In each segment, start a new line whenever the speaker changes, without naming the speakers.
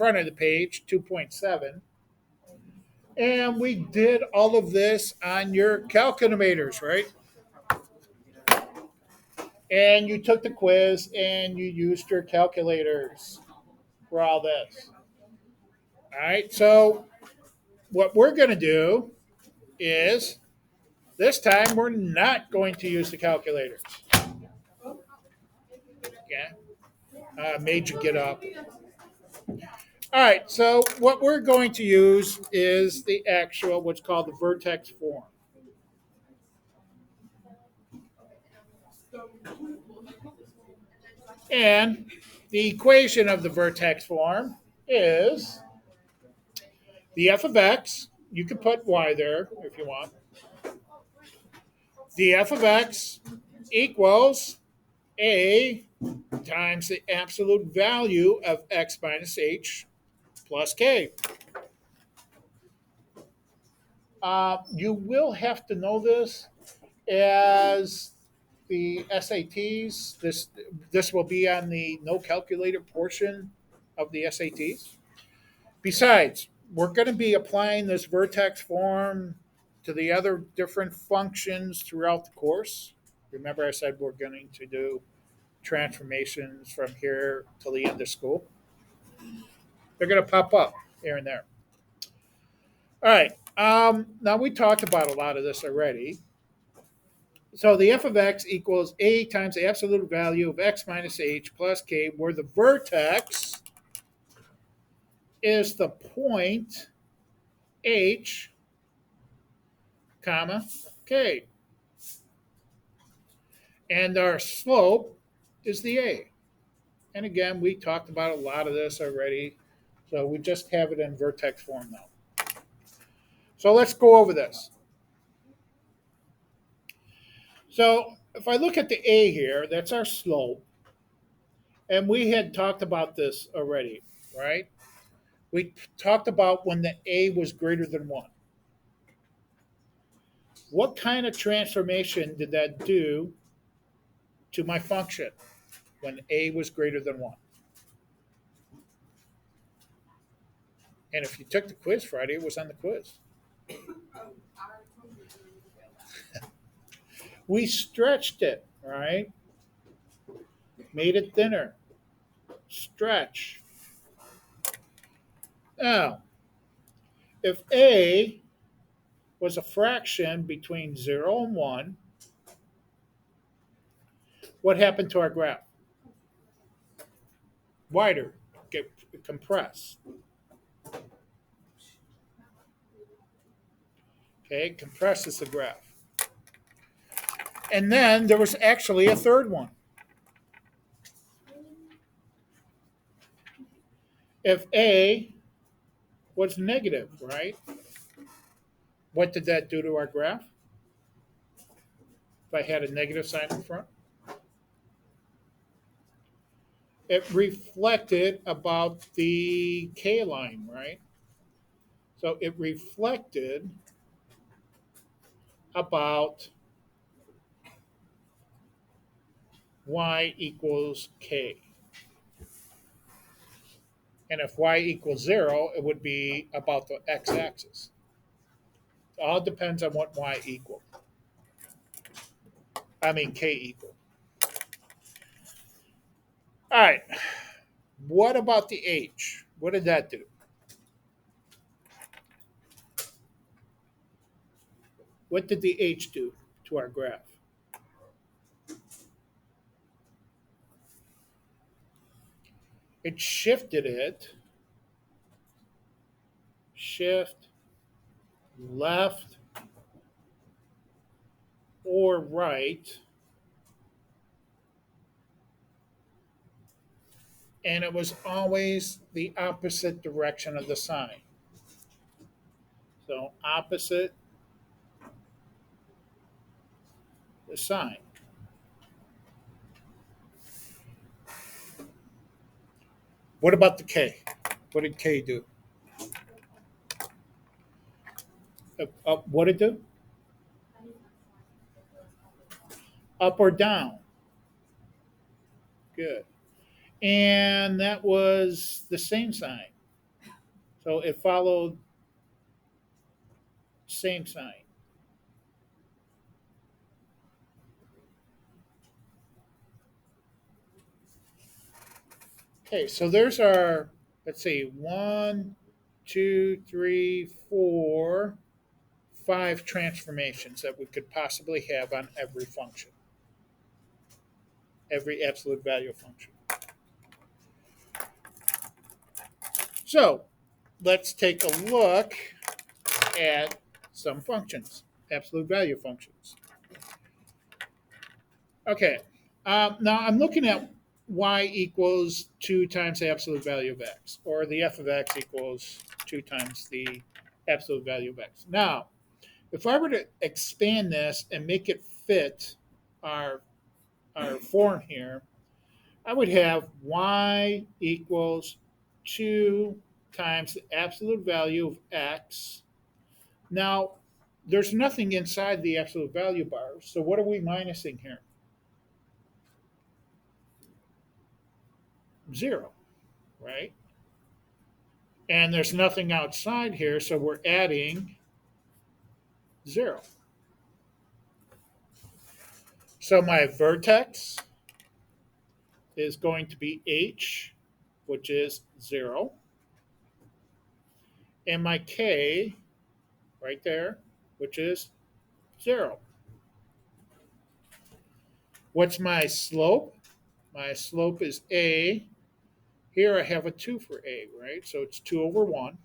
front of the page, 2.7. And we did all of this on your calculators, right? And you took the quiz and you used your calculators for all this. All right. So what we're going to do is this time we're not going to use the calculators. Okay. Made you get up. All right. So what we're going to use is the actual, what's called the vertex form. And the equation of the vertex form is the f of x. You can put y there if you want. The f of x equals a times the absolute value of x minus h plus k. You will have to know this as the SATs. This will be on the no calculator portion of the SATs. Besides, we're going to be applying this vertex form to the other different functions throughout the course. Remember, I said we're going to do transformations from here till the end of school. They're going to pop up here and there. All right. Now we talked about a lot of this already. So the f of x equals a times the absolute value of x minus h plus k, where the vertex is the point h, comma, k. And our slope is the a. And again, we talked about a lot of this already. So we just have it in vertex form now. So let's go over this. So if I look at the a here, that's our slope. And we had talked about this already, right? We talked about when the a was greater than 1. What kind of transformation did that do to my function when a was greater than 1? And if you took the quiz Friday, it was on the quiz. We stretched it, right? Made it thinner. Stretch. Now, if a was a fraction between 0 and 1, what happened to our graph? Wider, get compressed. Okay, it compresses the graph. And then there was actually a third one. If a was negative, right? What did that do to our graph? If I had a negative sign in front, it reflected about the k line, right? So it reflected about y equals k. And if y equals 0, it would be about the x-axis. It all depends on what y equal. I mean k equal. All right. What about the h? What did that do? What did the h do to our graph? It shifted it. Shift left or right, and it was always the opposite direction of the sign. So opposite the sign. What about the k? What did k do? What did it do? Up or down? Good. And that was the same sign. So it followed same sign. Okay, so there's our, let's see, one, two, three, four, five transformations that we could possibly have on every function, every absolute value function. So let's take a look at some functions, absolute value functions. Okay, now I'm looking at y equals 2 times the absolute value of x, or the f of x equals 2 times the absolute value of x. Now, if I were to expand this and make it fit our, our form here, I would have y equals 2 times the absolute value of x. Now, there's nothing inside the absolute value bars, so what are we minusing here? 0, right? And there's nothing outside here, so we're adding 0. So my vertex is going to be h, which is 0, and my k right there, which is 0. What's my slope? My slope is a. Here I have a 2 for a, right? So it's 2 over 1.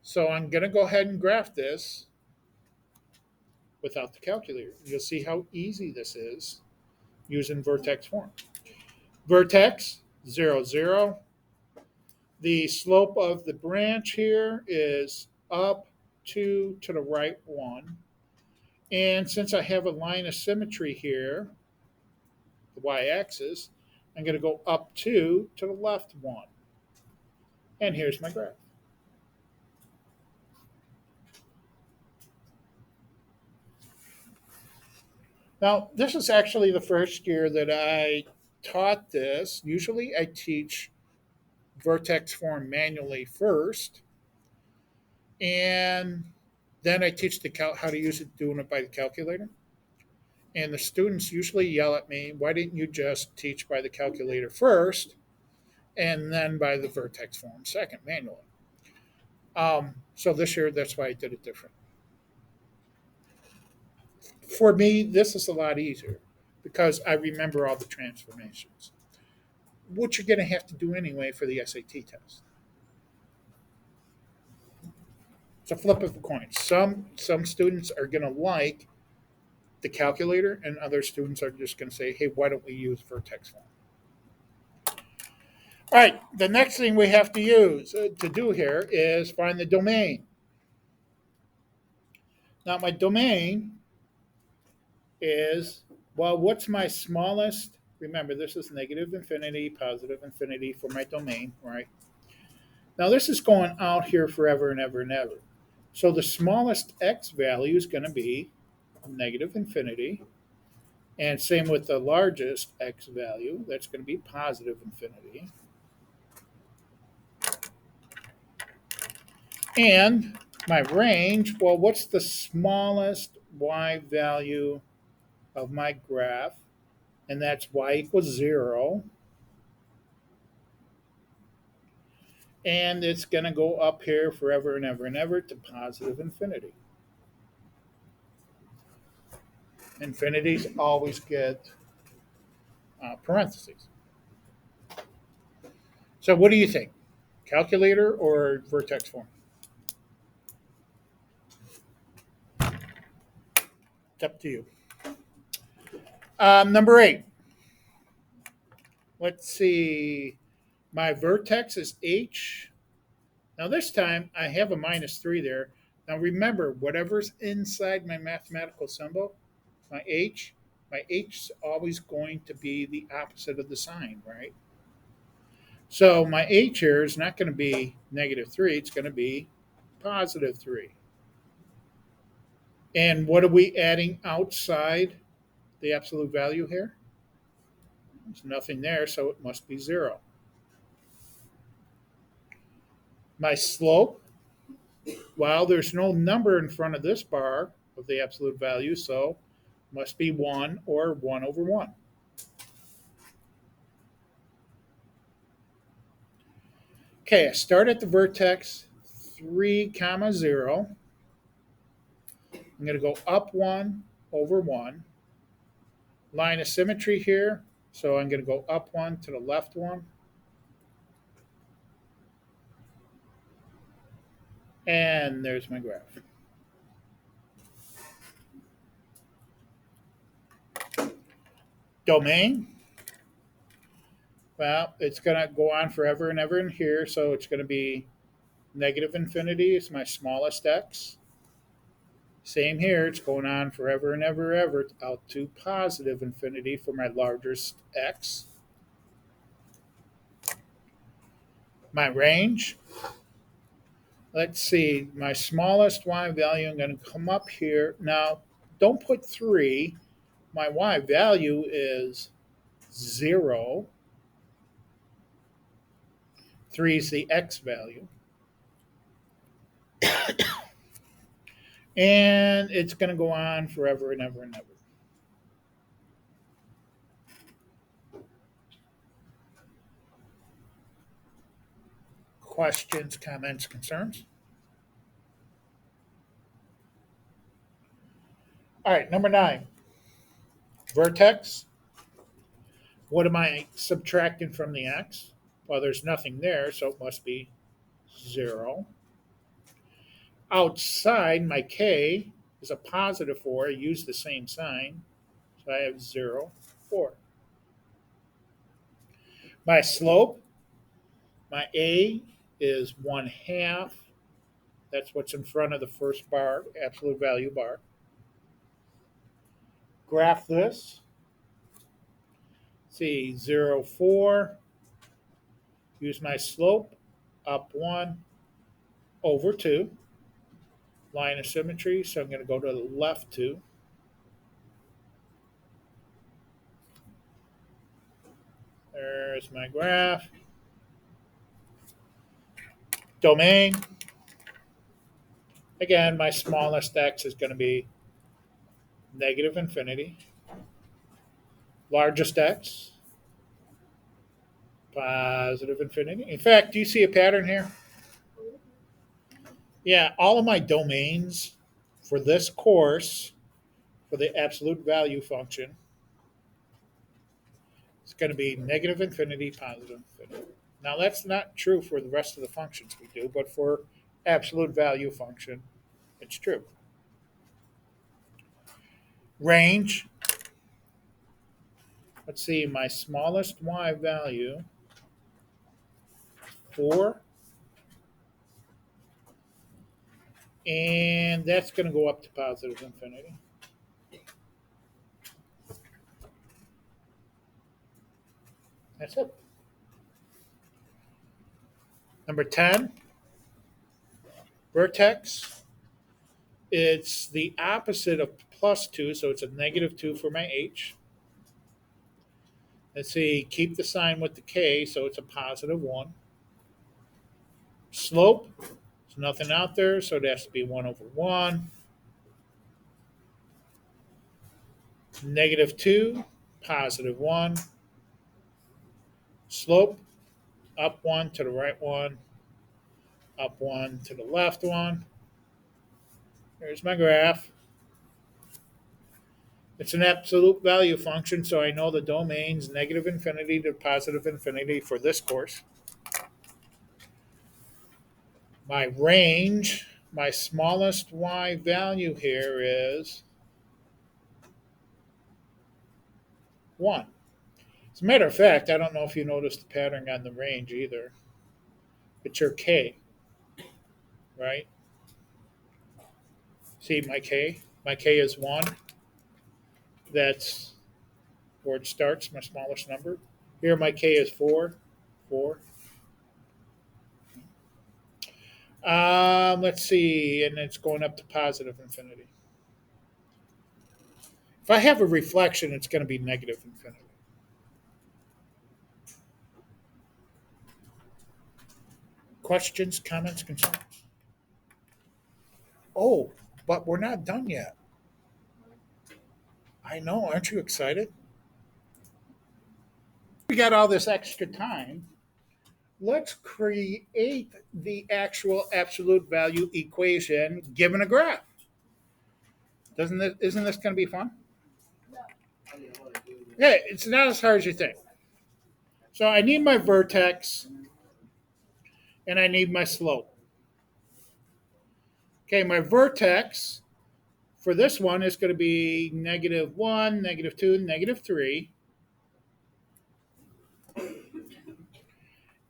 So I'm going to go ahead and graph this without the calculator. You'll see how easy this is using vertex form. Vertex, 0, 0. The slope of the branch here is up 2 to the right 1. And since I have a line of symmetry here, the y-axis, I'm going to go up 2 to the left 1. And here's my graph. Now, this is actually the first year that I taught this. Usually I teach vertex form manually first, and then I teach how to use it, doing it by the calculator. And the students usually yell at me, why didn't you just teach by the calculator first and then by the vertex form second, manually? So this year, that's why I did it different. For me, this is a lot easier because I remember all the transformations, which you're going to have to do anyway for the SAT test. It's a flip of a coin. Some students are going to like the calculator, and other students are just going to say, "Hey, why don't we use vertex form?" All right. The next thing we have to use to do here is find the domain. Now, my domain is, well, what's my smallest? Remember, this is negative infinity, positive infinity for my domain, right? Now, this is going out here forever and ever and ever. So the smallest x value is going to be negative infinity. And same with the largest x value, that's going to be positive infinity. And my range, well, what's the smallest y value of my graph? And that's y equals 0. And it's going to go up here forever and ever and ever to positive infinity. Infinities always get parentheses. So what do you think? Calculator or vertex form? It's up to you. Number 8. Let's see. My vertex is h. Now this time I have a -3 there. Now remember, whatever's inside my mathematical symbol, my h is always going to be the opposite of the sign, right? So my h here is not going to be -3, it's going to be +3. And what are we adding outside the absolute value here? There's nothing there, so it must be 0. My slope, well, there's no number in front of this bar of the absolute value, so must be 1 or 1 over 1. Okay, I start at the vertex 3 comma 0. I'm going to go up 1 over 1. Line of symmetry here, so I'm going to go up 1 to the left 1. And there's my graph. Domain, well, it's going to go on forever and ever in here, so it's going to be negative infinity is my smallest x. Same here, it's going on forever and ever out to positive infinity for my largest x. My range, let's see, my smallest y value, I'm going to come up here. Now, don't put 3. My y value is 0. 3 is the x value. And it's going to go on forever and ever and ever. Questions, comments, concerns? All right, number 9. Vertex. What am I subtracting from the x? Well, there's nothing there, so it must be 0. Outside, my k is a positive 4. I use the same sign, so I have 0, 4. My slope, my a is 1/2. That's what's in front of the first bar, absolute value bar. Graph this. See, 0, 4. Use my slope, up 1 over 2. Line of symmetry, so I'm going to go to the left 2. There's my graph. Domain. Again, my smallest x is going to be negative infinity. Largest x, positive infinity. In fact, do you see a pattern here? Yeah, all of my domains for this course, for the absolute value function, is going to be negative infinity, positive infinity. Now, that's not true for the rest of the functions we do, but for absolute value function, it's true. Range. Let's see, my smallest y value, 4. And that's going to go up to positive infinity. That's it. Number 10, vertex. It's the opposite of plus 2, so it's a negative 2 for my h. Let's see, keep the sign with the k, so it's a positive 1. Slope, there's nothing out there, so it has to be 1 over 1. Negative 2, positive 1. Slope, up 1 to the right 1, up 1 to the left 1. There's my graph. It's an absolute value function, so I know the domain's negative infinity to positive infinity for this course. My range, my smallest y value here is 1. As a matter of fact, I don't know if you noticed the pattern on the range either. It's your k, right? See my k? My k is 1. That's where it starts, my smallest number. Here my k is 4. 4. Let's see, and it's going up to positive infinity. If I have a reflection, it's going to be negative infinity. Questions, comments, concerns? Oh, but we're not done yet. I know. Aren't you excited? We got all this extra time. Let's create the actual absolute value equation given a graph. Isn't this going to be fun? Yeah, it's not as hard as you think. So I need my vertex and I need my slope. Okay, my vertex for this one is going to be -1, -2, -3.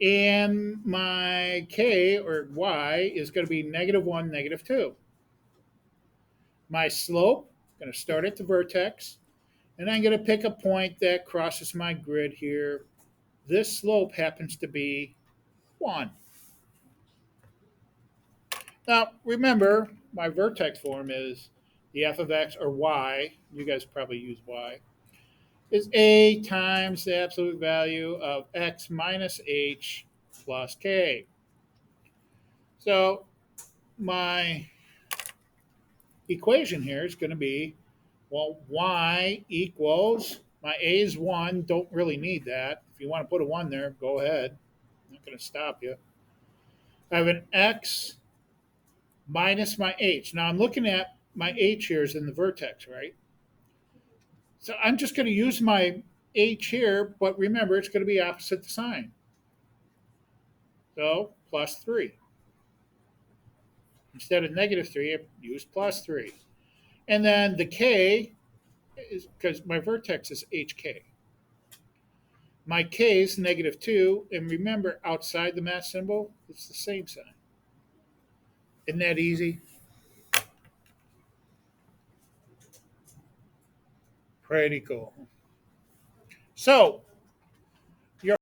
And my k or y is going to be -1, -2. My slope, I'm going to start at the vertex, and I'm going to pick a point that crosses my grid here. This slope happens to be 1. Now, remember, my vertex form is the f of x or y, you guys probably use y, is a times the absolute value of x minus h plus k. So my equation here is going to be, well, y equals, my a is 1, don't really need that. If you want to put a 1 there, go ahead. I'm not going to stop you. I have an x minus my h. Now I'm looking at my h here is in the vertex, right? So I'm just going to use my h here, but remember it's going to be opposite the sign. So plus 3. Instead of -3, I use plus 3. And then the k is because my vertex is hk. My k is -2, and remember outside the math symbol, it's the same sign. Isn't that easy? Pretty cool. So